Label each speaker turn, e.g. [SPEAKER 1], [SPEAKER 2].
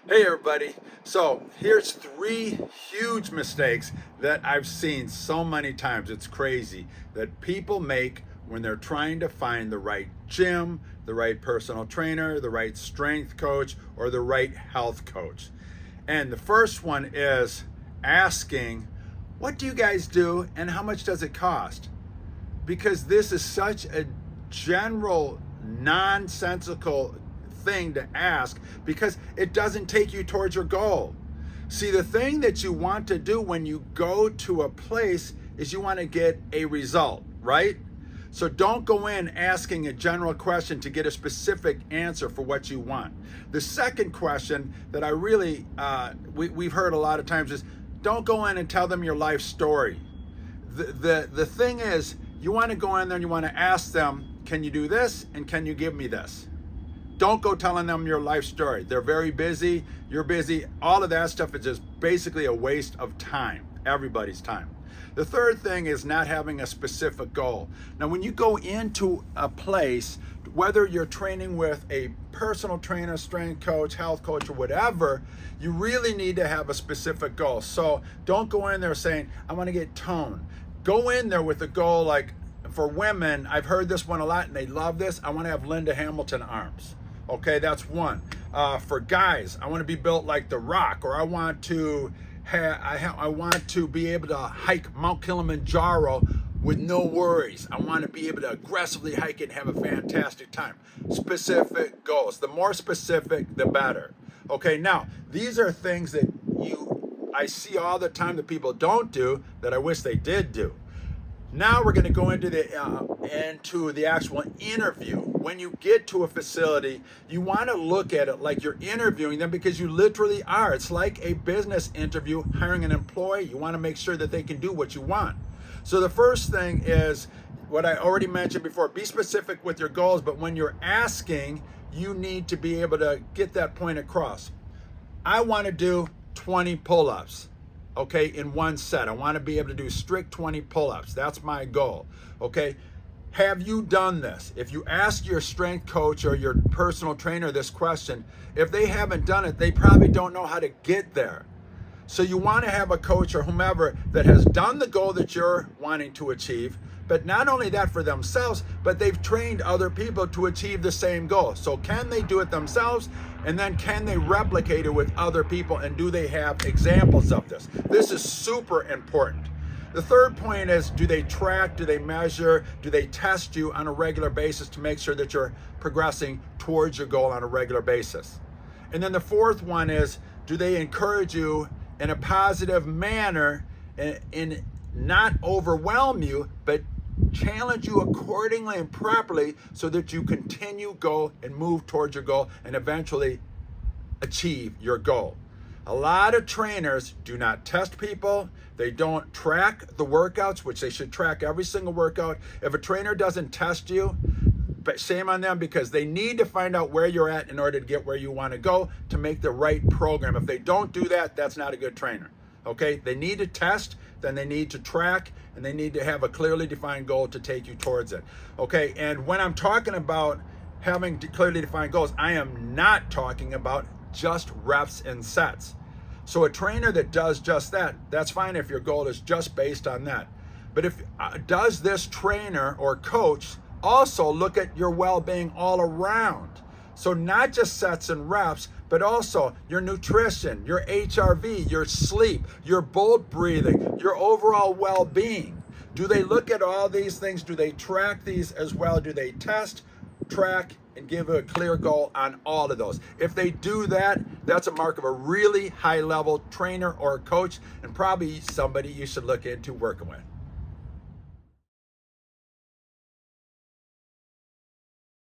[SPEAKER 1] Hey everybody, so here's three huge mistakes that I've seen so many times. It's crazy that people make when they're trying to find the right gym, the right personal trainer, the right strength coach, or the right health coach. And the first one is asking, what do you guys do and how much does it cost? Because this is such a general, nonsensical thing to ask because it doesn't take you towards your goal. See, the thing that you want to do when you go to a place is you want to get a result, right? So don't go in asking a general question to get a specific answer for what you want. The second question that I really, we've heard a lot of times is don't go in and tell them your life story. The thing is, you want to go in there and you want to ask them, can you do this and can you give me this? Don't go telling them your life story. They're very busy, you're busy. All of that stuff is just basically a waste of time, everybody's time. The third thing is not having a specific goal. Now, when you go into a place, whether you're training with a personal trainer, strength coach, health coach, or whatever, you really need to have a specific goal. So don't go in there saying, I want to get toned. Go in there with a goal like, for women, I've heard this one a lot and they love this. I want to have Linda Hamilton arms. Okay, that's one. For guys, I want to be built like The Rock, or I want to I want to be able to hike Mount Kilimanjaro with no worries. I want to be able to aggressively hike it and have a fantastic time. Specific goals. The more specific, the better. Okay, now these are things that I see all the time that people don't do that I wish they did do. Now we're going to go into the actual interview. When you get to a facility, you want to look at it like you're interviewing them because you literally are. It's like a business interview, hiring an employee. You want to make sure that they can do what you want. So the first thing is what I already mentioned before, be specific with your goals, but when you're asking, you need to be able to get that point across. I want to do 20 pull-ups. Okay, in one set. I want to be able to do strict 20 pull-ups. That's my goal. Okay, have you done this? If you ask your strength coach or your personal trainer this question, if they haven't done it, they probably don't know how to get there. So you want to have a coach or whomever that has done the goal that you're wanting to achieve, but not only that for themselves, but they've trained other people to achieve the same goal. So can they do it themselves? And then can they replicate it with other people? And do they have examples of this? This is super important. The third point is, do they track, do they measure, do they test you on a regular basis to make sure that you're progressing towards your goal on a regular basis? And then the fourth one is, do they encourage you in a positive manner and not overwhelm you, but challenge you accordingly and properly so that you continue, go and move towards your goal and eventually achieve your goal. A lot of trainers do not test people. They don't track the workouts, which they should track every single workout. If a trainer doesn't test you, shame on them, because they need to find out where you're at in order to get where you want to go to make the right program. If they don't do that, that's not a good trainer. Okay, they need to test, then they need to track, and they need to have a clearly defined goal to take you towards it. Okay, and when I'm talking about having clearly defined goals, I am not talking about just reps and sets. So a trainer that does just that, that's fine if your goal is just based on that. But if does this trainer or coach also look at your well-being all around? So not just sets and reps, but also your nutrition, your HRV, your sleep, your bolt breathing, your overall well-being. Do they look at all these things? Do they track these as well? Do they test, track, and give a clear goal on all of those? If they do that, that's a mark of a really high-level trainer or coach, and probably somebody you should look into working with.